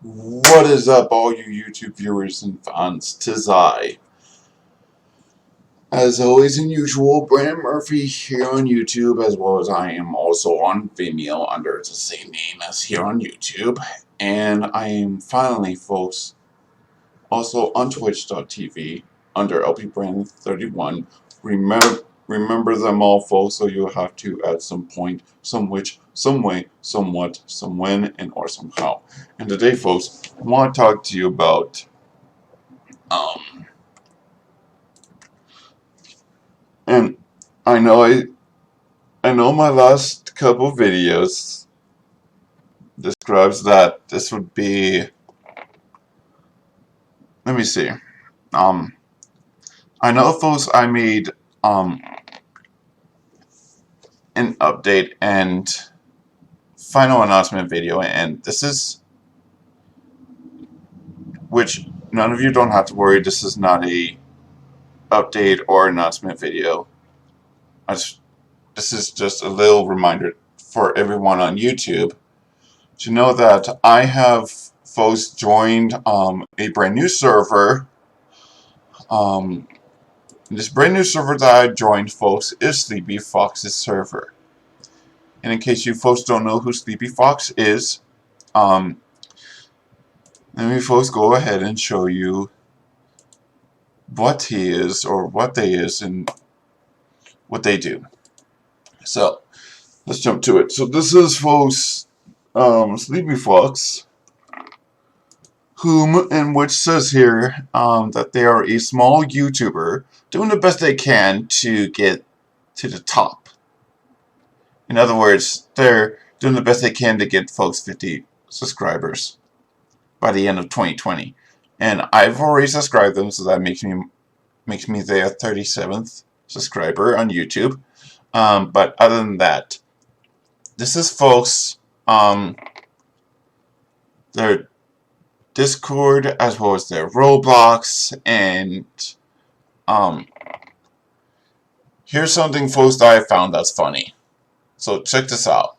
What is up, all you YouTube viewers and fans? 'Tis I. As always and usual, Brandon Murphy here on YouTube, as well as I am also on Vimeo under the same name as here on YouTube. And I am finally, folks, also on Twitch.tv under LPBrandon31. Remember them all, folks, so you'll have to at some point, some which, some way, somewhat, some when, and or somehow. And today, folks, I want to talk to you about and I know my last couple videos describes that this would be, let me see. Um I know, folks, I made an update and final announcement video, and this is, which none of you don't have to worry, this is not a update or announcement video. This is just a little reminder for everyone on YouTube to know that I have folks joined a brand new server. This brand new server that I joined, folks, is SleepyFox's server. And in case you folks don't know who SleepyFox is, let me, folks, go ahead and show you what he is, or what they is, and what they do. So let's jump to it. So this is, folks, SleepyFox, whom in which says here that they are a small YouTuber doing the best they can to get to the top. In other words, they're doing the best they can to get folks 50 subscribers by the end of 2020. And I've already subscribed them, so that makes me their 37th subscriber on YouTube. But other than that, this is, folks, their Discord, as well as their Roblox, and here's something, folks, that I found that's funny. So check this out.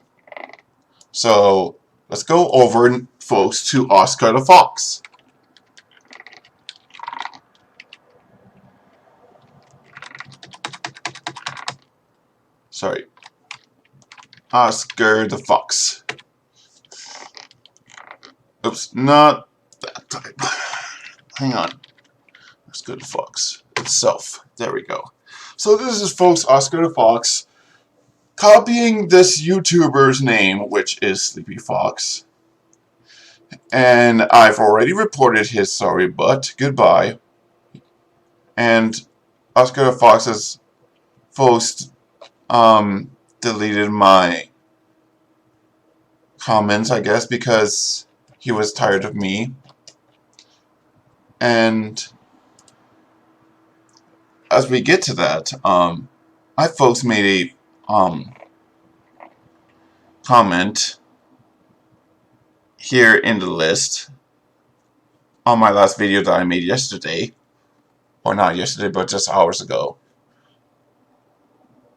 So let's go over, folks, to Oscar the Fox. Sorry. Oscar the Fox. Oops, not that type. Hang on. Oscar the Fox itself. There we go. So this is, folks, Oscar the Fox copying this YouTuber's name, which is SleepyFox. And I've already reported his sorry butt. Goodbye. And Oscar the Fox has, folks, deleted my comments, I guess, because he was tired of me. And as we get to that, I, folks, made a comment here in the list on my last video that I made yesterday, or not yesterday, but just hours ago.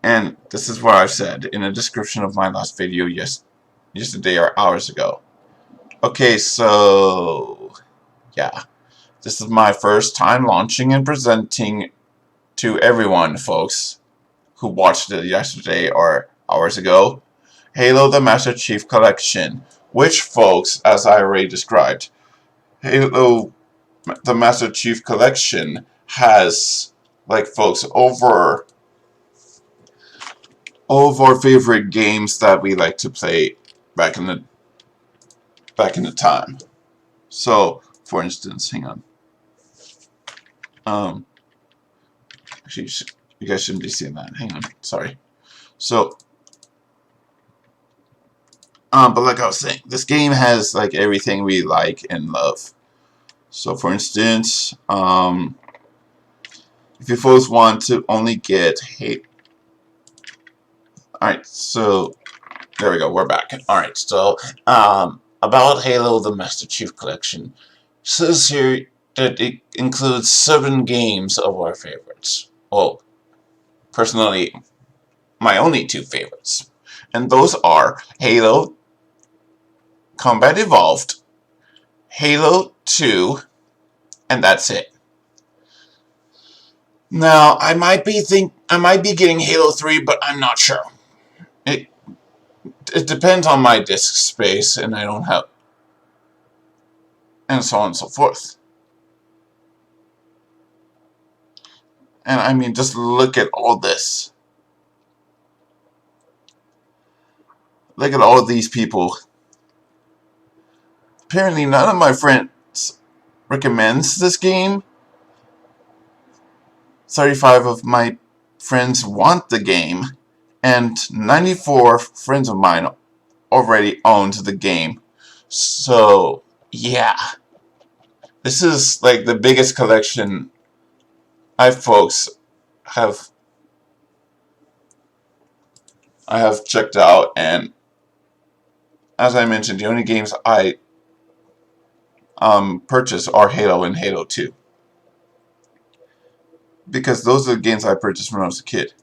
And this is what I've said in the description of my last video yesterday or hours ago. Okay, so yeah, this is my first time launching and presenting to everyone, folks, who watched it yesterday or hours ago, Halo the Master Chief Collection, which, folks, as I already described, Halo the Master Chief Collection has, like, folks, over all of our favorite games that we like to play back in the time. So, for instance, hang on. Actually, you guys shouldn't be seeing that. Hang on, sorry. So, but like I was saying, this game has, like, everything we like and love. So, for instance, if you folks want to only get alright, so there we go, we're back. Alright, so about Halo the Master Chief Collection, it says here that it includes 7 games of our favorites. Well, personally, my only 2 favorites. And those are Halo Combat Evolved, Halo 2, and that's it. Now, I might be getting Halo 3, but I'm not sure. It depends on my disk space, and I don't have, and so on and so forth. And I mean, just look at all this. Look at all of these people. Apparently, none of my friends recommends this game. 35 of my friends want the game, and 94 friends of mine already owned the game. So, yeah. This is like the biggest collection I have checked out, and as I mentioned, the only games I purchased are Halo and Halo 2. Because those are the games I purchased when I was a kid.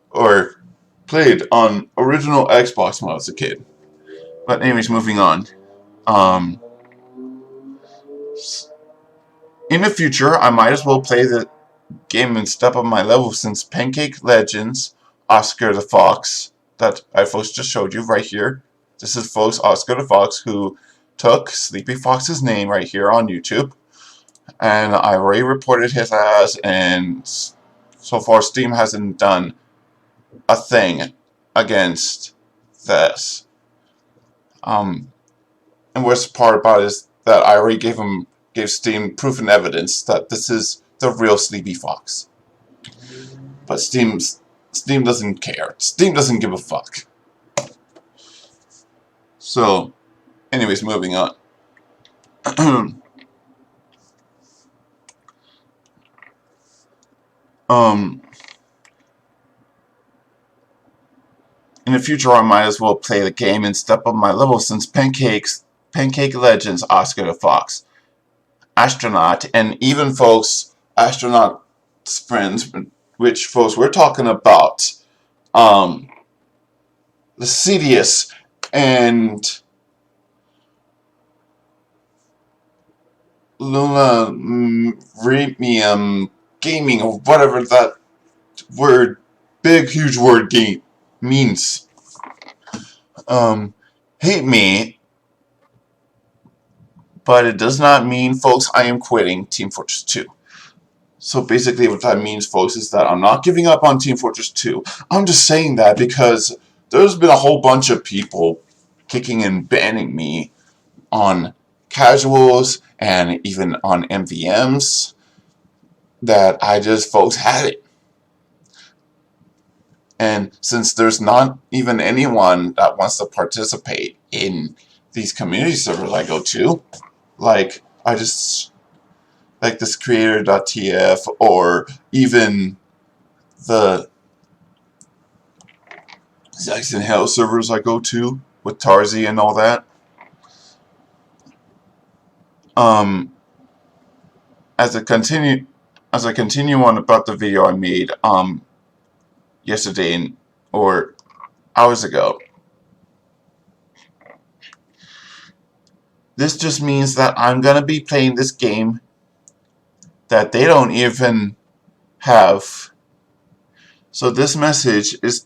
Or played on original Xbox when I was a kid. But anyways, moving on. In the future, I might as well play the game and step up my level, since PancakeLegend's Oscar the Fox, that I folks just showed you right here. This is folks Oscar the Fox, who took SleepyFox's name right here on YouTube. And I already reported his ass, and so far Steam hasn't done a thing against this. And worst part about it is that I already gave Steam proof and evidence that this is the real SleepyFox. But Steam doesn't care. Steam doesn't give a fuck. So, anyways, moving on. In the future, I might as well play the game and step up my level, since PancakeLegend's Oscar the Fox, Astronaut, and even folks, Astronaut's friends, which folks we're talking about, the Sidious and Luna Premium Gaming, or whatever that word, big huge word game means, hate me, but it does not mean, folks, I am quitting Team Fortress 2. So basically what that means, folks, is that I'm not giving up on Team Fortress 2. I'm just saying that because there's been a whole bunch of people kicking and banning me on casuals and even on MVMs that I just, folks, had it. And since there's not even anyone that wants to participate in these community servers I go to, like this creator.tf, or even the Zax and Hell servers I go to with Tarzi and all that. As I continue on about the video I made yesterday or hours ago, this just means that I'm gonna be playing this game that they don't even have. So this message is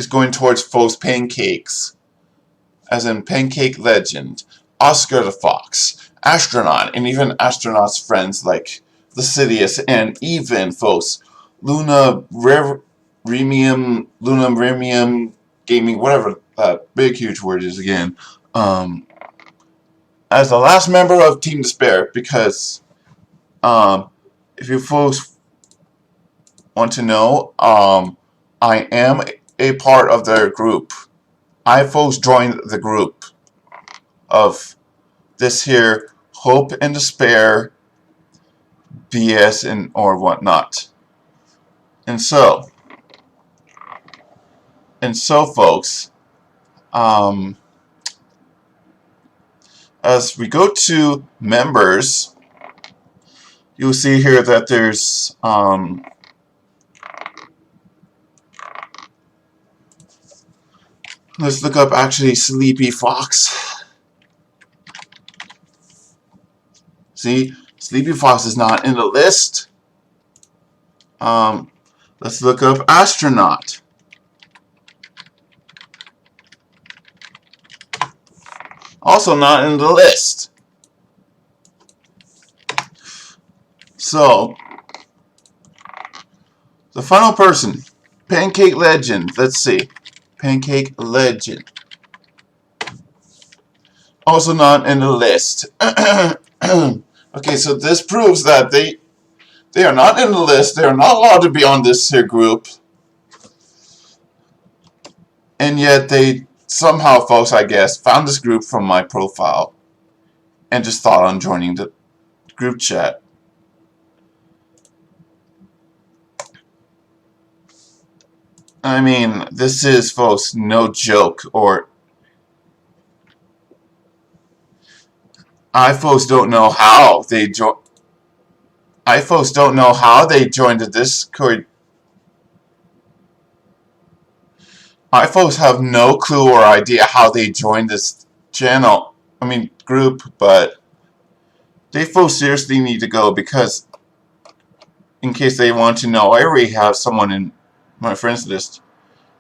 going towards folks pancakes, as in PancakeLegend, Oscar the Fox, Astronaut, and even Astronaut's friends like the Sidious, and even folks Luna Remium Gaming, whatever that big huge word is again. As the last member of Team Despair, because if you folks want to know, I am a part of their group. I folks joined the group of this here Hope and Despair BS and or whatnot. And so folks, as we go to members, you'll see here that there's let's look up actually SleepyFox. See, SleepyFox is not in the list. Let's look up astronaut. Also not in the list. So, the final person, PancakeLegend. Let's see. PancakeLegend. Also not in the list. Okay, so this proves that they are not in the list. They are not allowed to be on this here group. And yet they somehow, folks, I guess, found this group from my profile and just thought on joining the group chat. I mean, this is, folks, no joke. Or I, folks, don't know how they joined. I, folks, don't know how they joined the Discord. I, folks, have no clue or idea how they joined this channel. I mean, group, but they, folks, seriously need to go because, in case they want to know, I already have someone in my friends list,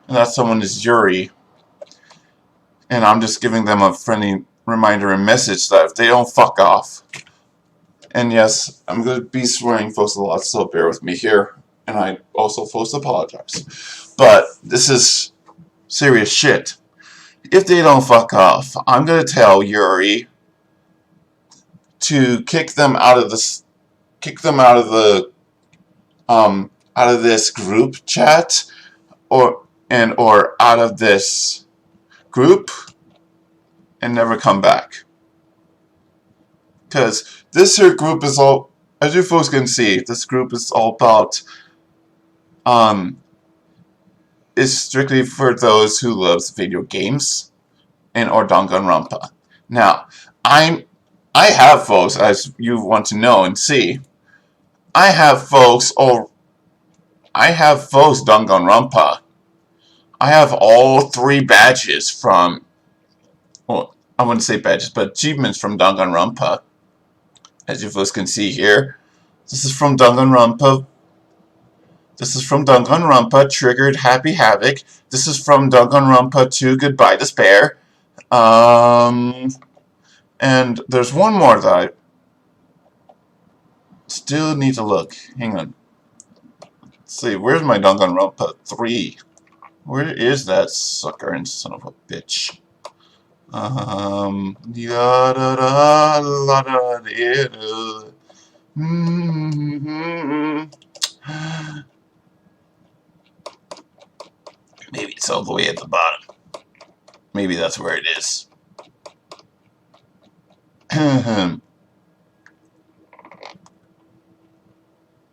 and that someone is Yuri. And I'm just giving them a friendly reminder and message that if they don't fuck off. And yes, I'm going to be swearing, folks, a lot, so bear with me here. And I also, folks, apologize. But this is serious shit. If they don't fuck off, I'm going to tell Yuri to kick them out of this, out of this group chat, or out of this group, and never come back. Because this here group is all, as you folks can see, this group is all about, is strictly for those who loves video games and or Danganronpa. Now, I have, folks, as you want to know and see, I have, folks, Danganronpa. I have all 3 badges from, well, I wouldn't say badges, but achievements from Danganronpa. As you folks can see here, this is from Danganronpa. This is from Danganronpa Triggered Happy Havoc. This is from Danganronpa 2 Goodbye Despair. And there's one more that I still need to look. Hang on. Let's see, where's my Danganronpa 3? Where is that sucker and son of a bitch? Maybe it's all the way at the bottom. Maybe that's where it is.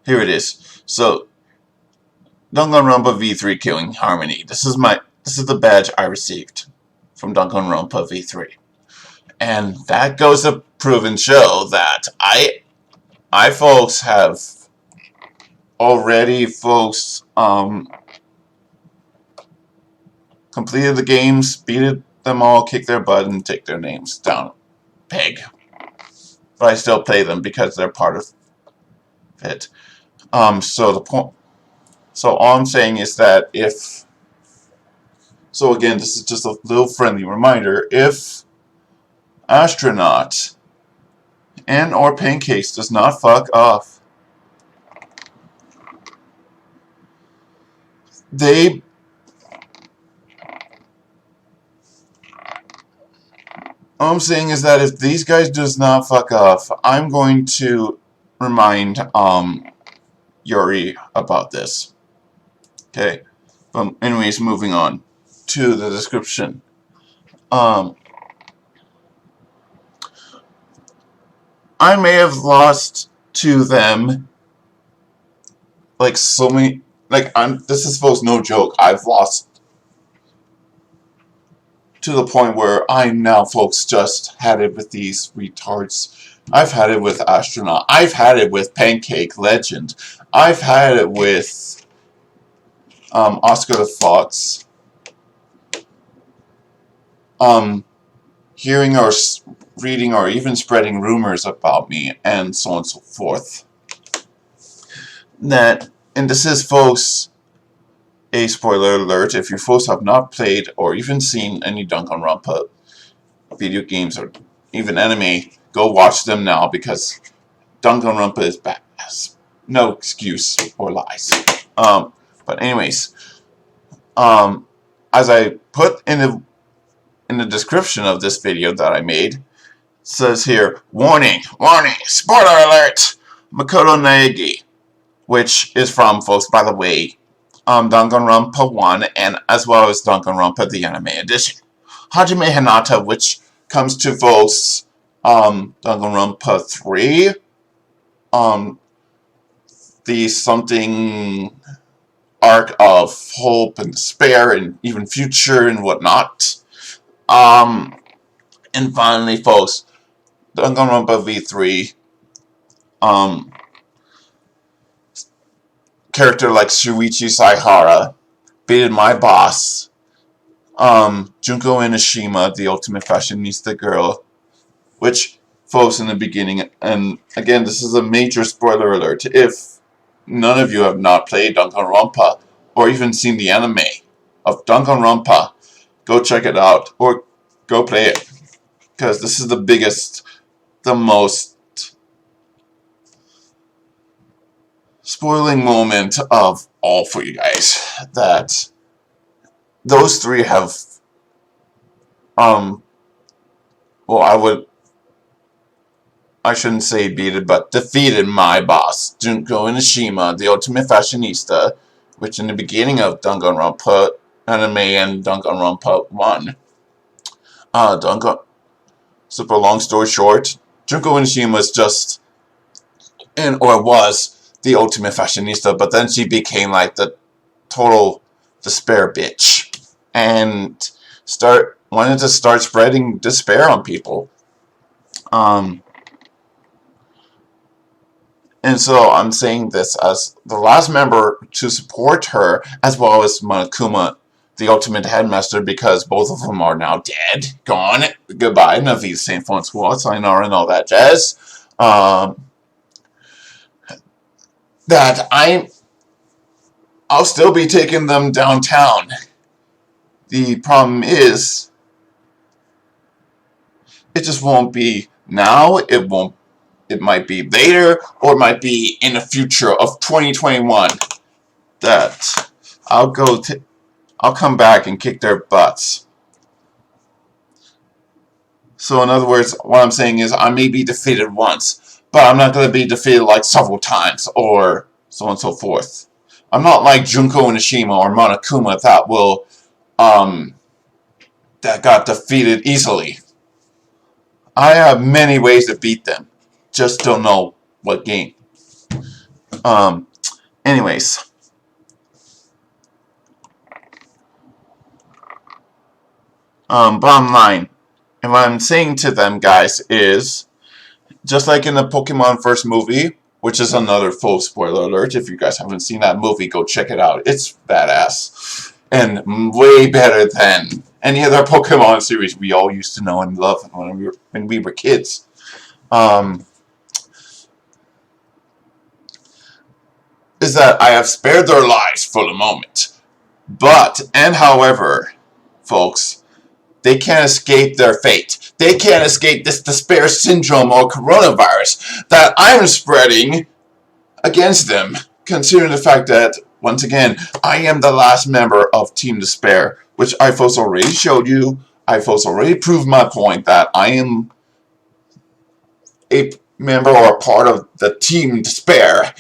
Here it is. So, Danganronpa V3 Killing Harmony. This is the badge I received from Danganronpa V3. And that goes to prove and show that I folks have already, folks, completed the games, beated them all, kicked their butt, and take their names down peg. But I still play them because they're part of it. So all I'm saying is that so again, this is just a little friendly reminder, if Astronaut and or Pancakes does not fuck off, all I'm saying is that if these guys does not fuck off, I'm going to remind Yuri about this. Okay. Anyways, moving on to the description. I may have lost to them like so many, like this is supposed no joke. I've lost to the point where I now, folks, just had it with these retards. I've had it with Astronaut. I've had it with PancakeLegend. I've had it with Oscar the Fox. Hearing reading or even spreading rumors about me and so on and so forth. And this is, folks, a spoiler alert. If you folks have not played or even seen any Danganronpa video games or even anime, go watch them now, because Danganronpa is badass. No excuse or lies. But anyways, as I put in the description of this video that I made, it says here, warning, warning, spoiler alert, Makoto Naegi, which is from, folks, by the way, Danganronpa 1 and as well as Danganronpa the Anime Edition. Hajime Hinata, which comes to, folks, Danganronpa 3, the something arc of hope and despair and even future and whatnot. And finally, folks, Danganronpa V3, character like Shuichi Saihara beated my boss, Junko Enoshima, the ultimate fashionista girl, which, folks, in the beginning, and again, this is a major spoiler alert, if none of you have not played Danganronpa or even seen the anime of Danganronpa, go check it out or go play it, because this is the biggest, the most spoiling moment of all for you guys. That those three have, well, I shouldn't say beaten, but defeated my boss, Junko Enoshima, the ultimate fashionista, which in the beginning of Danganronpa anime and Danganronpa 1, super long story short, Junko Enoshima was just, was the ultimate fashionista, but then she became like the total despair bitch, and wanted to start spreading despair on people. And so I'm saying this as the last member to support her, as well as Monokuma, the ultimate headmaster, because both of them are now dead, gone, goodbye, Navi Saint Francois, sayonara, and all that jazz. That I'll still be taking them downtown. The problem is, it just won't be now, it might be later, or it might be in the future of 2021 that I'll come back and kick their butts. So in other words, what I'm saying is I may be defeated once, but I'm not going to be defeated like several times, or so on and so forth. I'm not like Junko Enoshima or Monokuma that got defeated easily. I have many ways to beat them. Just don't know what game. Anyways. Bottom line. And what I'm saying to them, guys, is just like in the Pokemon first movie, which is another full spoiler alert. If you guys haven't seen that movie, go check it out. It's badass. And way better than any other Pokemon series we all used to know and love when we were kids. Is that I have spared their lives for the moment. However, folks, they can't escape their fate. They can't escape this despair syndrome or coronavirus that I'm spreading against them, considering the fact that, once again, I am the last member of Team Despair, which I folks already showed you. I folks already proved my point that I am a member or a part of the Team Despair,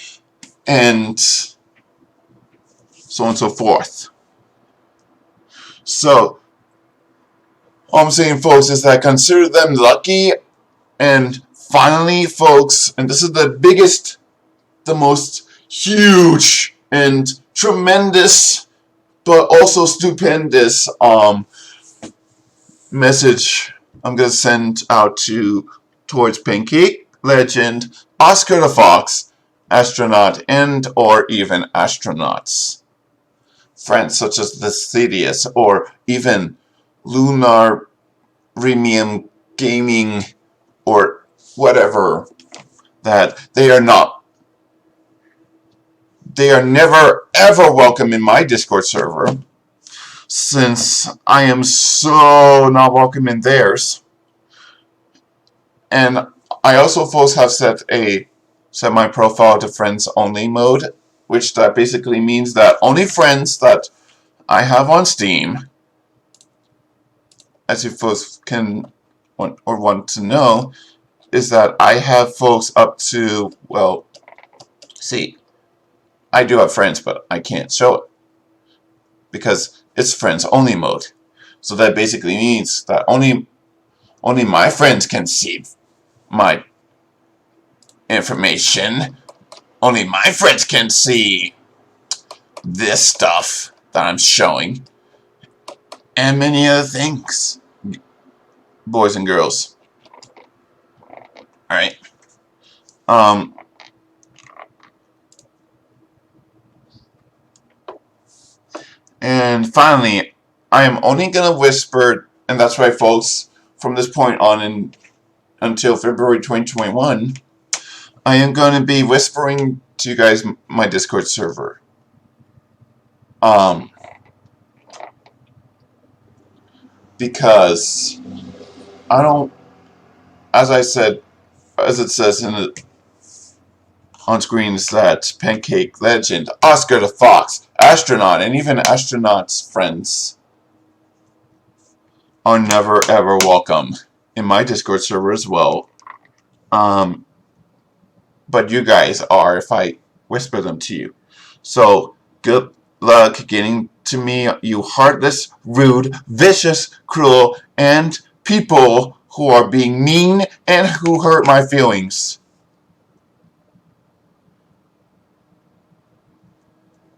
and so on and so forth. So, all I'm saying, folks, is that consider them lucky, and finally, folks, and this is the biggest, the most huge and tremendous, but also stupendous message I'm going to send out towards PancakeLegend, Oscar the Fox, astronaut, and or even astronauts. Friends such as Vasidius, or even Lunar Remium Gaming or whatever, that they are never ever welcome in my Discord server, since I am so not welcome in theirs. And I also, folks, have set my profile to friends only mode, which that basically means that only friends that I have on Steam, as you folks can want to know, is that I have folks up to, well, see, I do have friends, but I can't show it because it's friends only mode. So that basically means that only my friends can see my information. Only my friends can see this stuff that I'm showing, and many other things, boys and girls. Alright. And finally, I am only gonna whisper, and that's right, folks, from this point on until February 2021, I am going to be whispering to you guys my Discord server. Because I don't, as I said, as it says on screen, is that PancakeLegend, Oscar the Fox, Astronaut, and even Astronaut's friends are never ever welcome in my Discord server as well. But you guys are if I whisper them to you. So good luck getting to me, you heartless, rude, vicious, cruel, and people who are being mean and who hurt my feelings.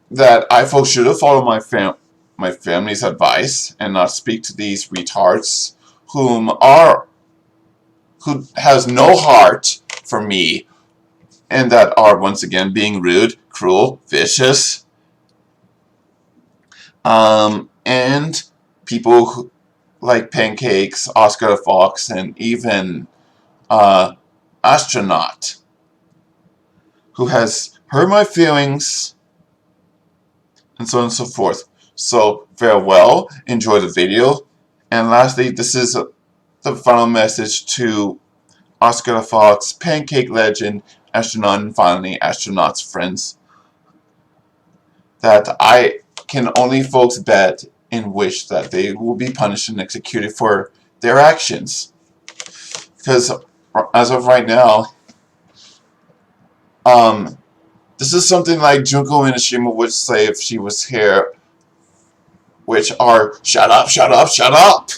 That I folks should have followed my family's advice and not speak to these retards who has no heart for me, and that are once again being rude, cruel, vicious, and people who, like Pancakes, Oscar the Fox, and even Astronaut, who has hurt my feelings, and so on and so forth. So farewell, enjoy the video, and lastly, this is the final message to Oscar the Fox, PancakeLegend, Astronaut, and finally Astronaut's friends, that I can only folks bet and wish that they will be punished and executed for their actions. Because as of right now, this is something like Junko Inashima would say if she was here, which are, shut up, shut up, shut up!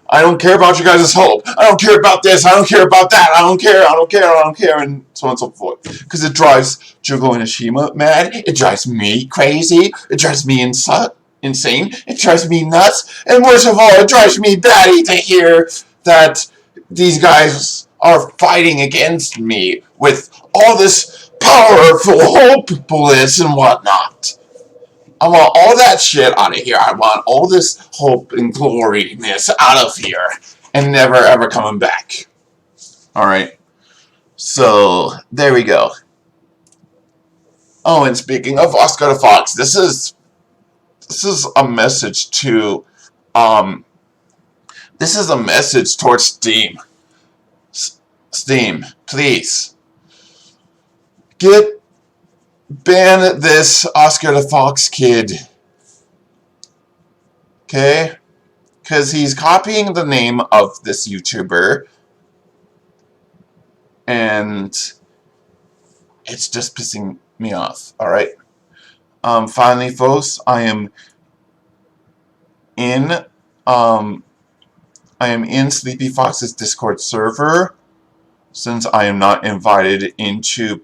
I don't care about you guys' hope. I don't care about this. I don't care about that. I don't care. I don't care. I don't care. And so on and so forth. Because it drives Junko Inashima mad. It drives me crazy. It drives me insane. It drives me nuts. And worst of all, it drives me batty to hear that these guys are fighting against me with all this powerful hope bullets and whatnot. I want all that shit out of here. I want all this hope and gloriness out of here. And never ever coming back. Alright. So, there we go. Oh, and speaking of Oscar the Fox, this is a message to, this is a message towards Steam. Steam, please. Ban this Oscar the Fox kid. Okay? Because he's copying the name of this YouTuber. And it's just pissing me off. Alright? Finally, folks, I am in SleepyFox's Discord server, since I am not invited into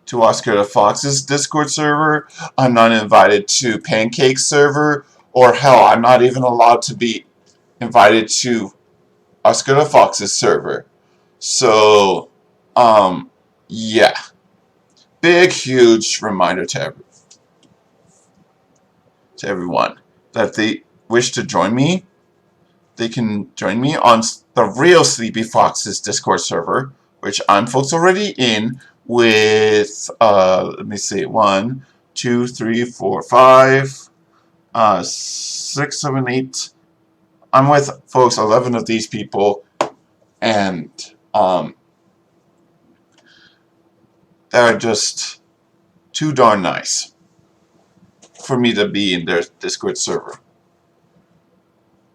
to Oscar the Fox's Discord server. I'm not invited to Pancake's server, or hell, I'm not even allowed to be invited to Oscar the Fox's server. So, yeah. Big, huge reminder to everyone. to everyone that if they wish to join me, they can join me on the real SleepyFox's Discord server, which I'm folks already in with, let me see, 1, 2, 3, 4, 5, 6, 7, 8. I'm with folks 11 of these people, and they're just too darn nice for me to be in their Discord server.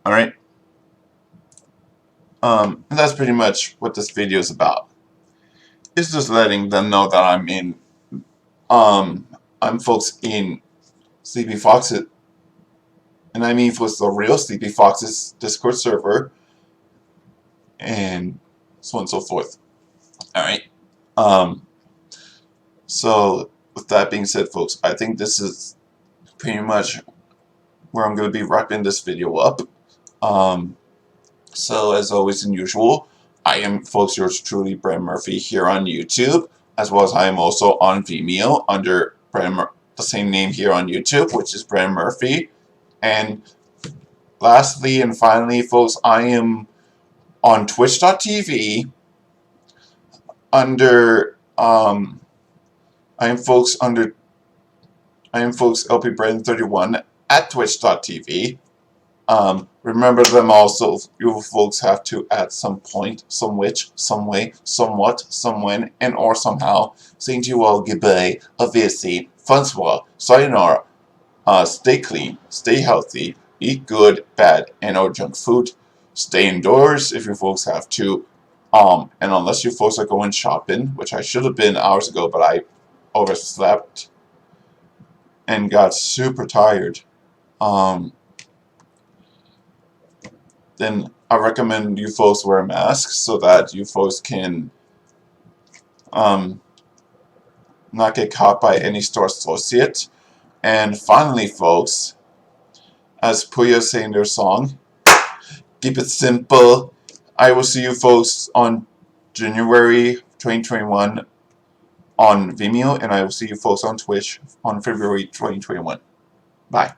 Alright? And that's pretty much what this video is about. It's just letting them know that I'm in, I'm folks in SleepyFox, and I mean folks the real SleepyFox's Discord server, and so on and so forth. Alright? So, with that being said, folks, I think this is pretty much where I'm going to be wrapping this video up. So, as always and usual, I am, folks, yours truly, Brad Murphy, here on YouTube, as well as I am also on Vimeo under the same name here on YouTube, which is Brad Murphy. And lastly and finally, folks, I am on Twitch.tv under, I am folks LP Brandon 31 at Twitch.tv. Remember them also, you folks have to at some point, some which, some way, somewhat, some when, and or somehow, saying to you all goodbye, avisi, Francois, sayonara, stay clean, stay healthy, eat good, bad, and or junk food, stay indoors if you folks have to, and unless you folks are going shopping, which I should have been hours ago, but I overslept and got super tired, then I recommend you folks wear masks so that you folks can not get caught by any store associate. And finally, folks, as Puya say in their song, keep it simple. I will see you folks on January 2021 on Vimeo, and I will see you folks on Twitch on February 2021. Bye.